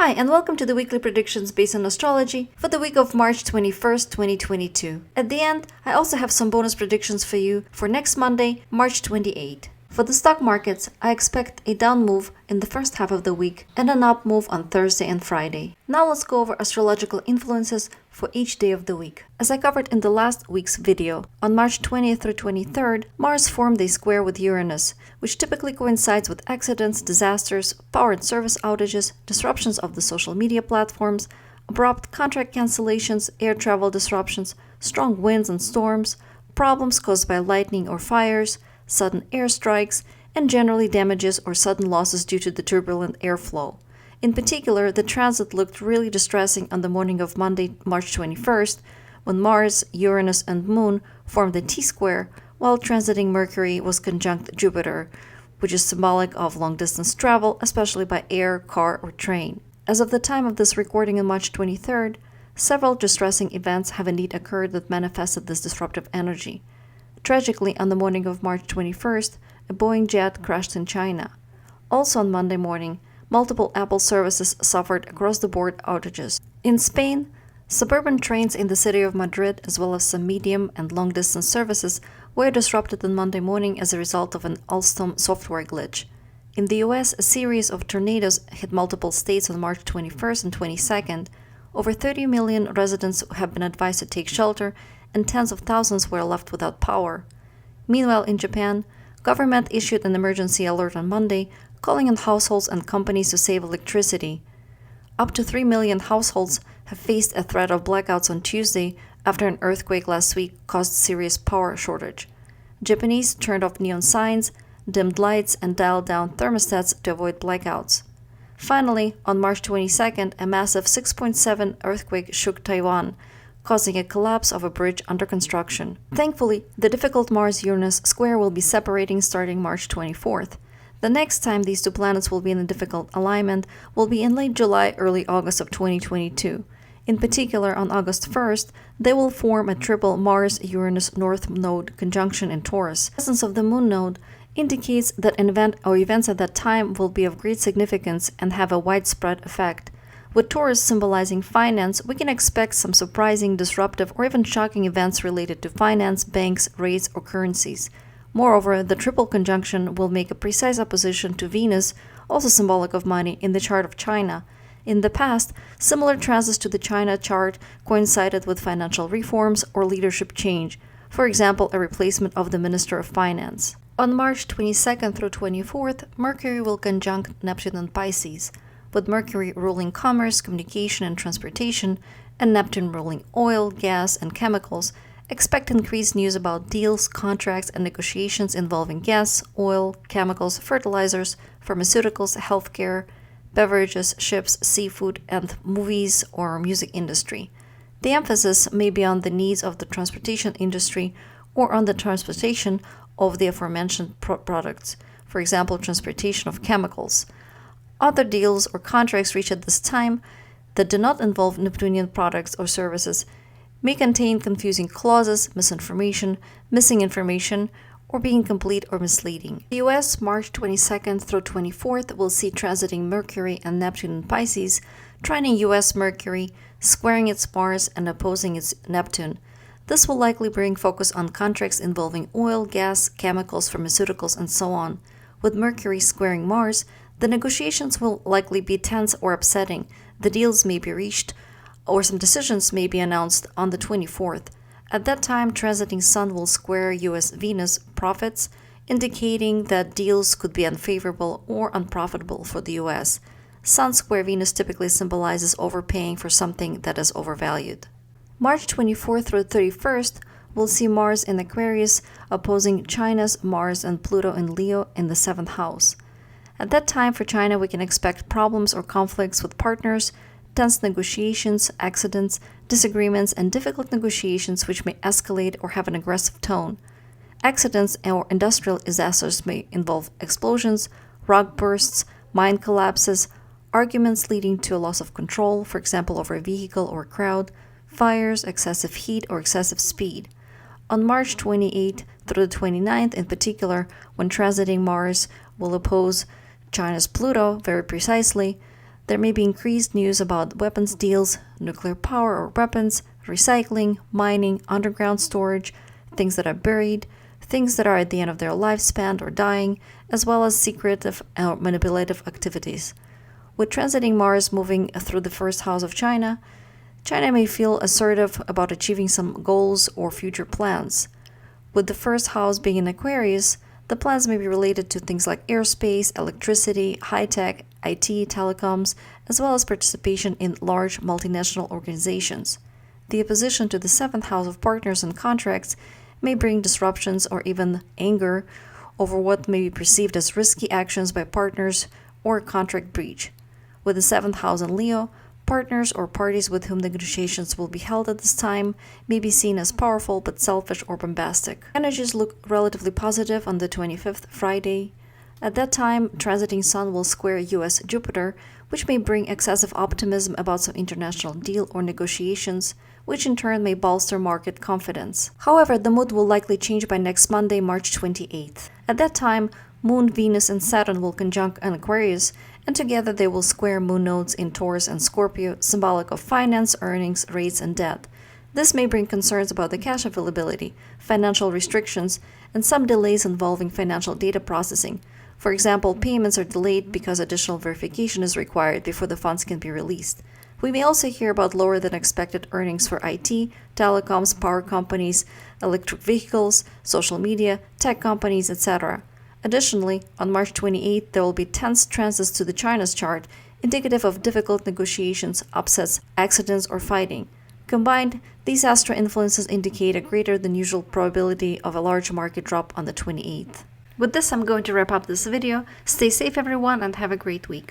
Hi, and welcome to the weekly predictions based on astrology for the week of March 21st, 2022. At the end, I also have some bonus predictions for you for next Monday, March 28. For the stock markets, I expect a down move in the first half of the week and an up move on Thursday and Friday. Now let's go over astrological influences for each day of the week. As I covered in the last week's video, on March 20th through 23rd, Mars formed a square with Uranus, which typically coincides with accidents, disasters, power and service outages, disruptions of the social media platforms, abrupt contract cancellations, air travel disruptions, strong winds and storms, problems caused by lightning or fires, sudden airstrikes, and generally damages or sudden losses due to the turbulent airflow. In particular, the transit looked really distressing on the morning of Monday, March 21st, when Mars, Uranus, and Moon formed a T-square, while transiting Mercury was conjunct Jupiter, which is symbolic of long-distance travel, especially by air, car, or train. As of the time of this recording on March 23rd, several distressing events have indeed occurred that manifested this disruptive energy. Tragically, on the morning of March 21st, a Boeing jet crashed in China. Also on Monday morning, multiple Apple services suffered across-the-board outages. In Spain, suburban trains in the city of Madrid, as well as some medium and long-distance services, were disrupted on Monday morning as a result of an Alstom software glitch. In the US, a series of tornadoes hit multiple states on March 21st and 22nd. Over 30 million residents have been advised to take shelter, and tens of thousands were left without power. Meanwhile, in Japan, government issued an emergency alert on Monday, calling on households and companies to save electricity. Up to 3 million households have faced a threat of blackouts on Tuesday after an earthquake last week caused serious power shortage. Japanese turned off neon signs, dimmed lights, and dialed down thermostats to avoid blackouts. Finally, on March 22nd, a massive 6.7 earthquake shook Taiwan, causing a collapse of a bridge under construction. Thankfully, the difficult Mars-Uranus square will be separating starting March 24th. The next time these two planets will be in a difficult alignment will be in late July, early August of 2022. In particular, on August 1st, they will form a triple Mars-Uranus North Node conjunction in Taurus. The presence of the Moon Node indicates that an event or events at that time will be of great significance and have a widespread effect. With Taurus symbolizing finance, we can expect some surprising, disruptive, or even shocking events related to finance, banks, rates, or currencies. Moreover, the triple conjunction will make a precise opposition to Venus, also symbolic of money, in the chart of China. In the past, similar transits to the China chart coincided with financial reforms or leadership change, for example, a replacement of the Minister of Finance. On March 22nd through 24th, Mercury will conjunct Neptune in Pisces, with Mercury ruling commerce, communication, and transportation, and Neptune ruling oil, gas, and chemicals. Expect increased news about deals, contracts, and negotiations involving gas, oil, chemicals, fertilizers, pharmaceuticals, healthcare, beverages, ships, seafood, and movies or music industry. The emphasis may be on the needs of the transportation industry or on the transportation of the aforementioned products, for example, transportation of chemicals. Other deals or contracts reached at this time that do not involve Neptunian products or services may contain confusing clauses, misinformation, missing information, or be incomplete or misleading. The US, March 22nd through 24th, will see transiting Mercury and Neptune in Pisces, trining US Mercury, squaring its Mars, and opposing its Neptune. This will likely bring focus on contracts involving oil, gas, chemicals, pharmaceuticals, and so on. With Mercury squaring Mars, the negotiations will likely be tense or upsetting. The deals may be reached, or some decisions may be announced on the 24th. At that time, transiting Sun will square US-Venus profits, indicating that deals could be unfavorable or unprofitable for the US. Sun square Venus typically symbolizes overpaying for something that is overvalued. March 24th through 31st will see Mars in Aquarius opposing China's Mars and Pluto in Leo in the 7th house. At that time for China, we can expect problems or conflicts with partners, tense negotiations, accidents, disagreements, and difficult negotiations which may escalate or have an aggressive tone. Accidents or industrial disasters may involve explosions, rock bursts, mine collapses, arguments leading to a loss of control, for example over a vehicle or crowd, fires, excessive heat, or excessive speed. On March 28th through the 29th in particular, when transiting Mars will oppose China's Pluto very precisely, There may be increased news about weapons deals, nuclear power or weapons, recycling, mining, underground storage, things that are buried, things that are at the end of their lifespan or dying, as well as secretive or manipulative activities. With transiting Mars moving through the first house of China, China may feel assertive about achieving some goals or future plans. With the first house being in Aquarius, the plans may be related to things like airspace, electricity, high-tech, IT, telecoms, as well as participation in large multinational organizations. The opposition to the seventh house of partners and contracts may bring disruptions or even anger over what may be perceived as risky actions by partners or a contract breach. With the seventh house in Leo, partners or parties with whom negotiations will be held at this time may be seen as powerful but selfish or bombastic. Energies look relatively positive on the 25th, Friday. At that time, transiting Sun will square US Jupiter, which may bring excessive optimism about some international deal or negotiations, which in turn may bolster market confidence. However, the mood will likely change by next Monday, March 28th. At that time, Moon, Venus, and Saturn will conjunct an Aquarius, and together they will square moon nodes in Taurus and Scorpio, symbolic of finance, earnings, rates, and debt. This may bring concerns about the cash availability, financial restrictions, and some delays involving financial data processing. For example, payments are delayed because additional verification is required before the funds can be released. We may also hear about lower than expected earnings for IT, telecoms, power companies, electric vehicles, social media, tech companies, etc. Additionally, on March 28th, there will be tense transits to the China's chart, indicative of difficult negotiations, upsets, accidents, or fighting. Combined, these astro influences indicate a greater than usual probability of a large market drop on the 28th. With this, I'm going to wrap up this video. Stay safe, everyone, and have a great week.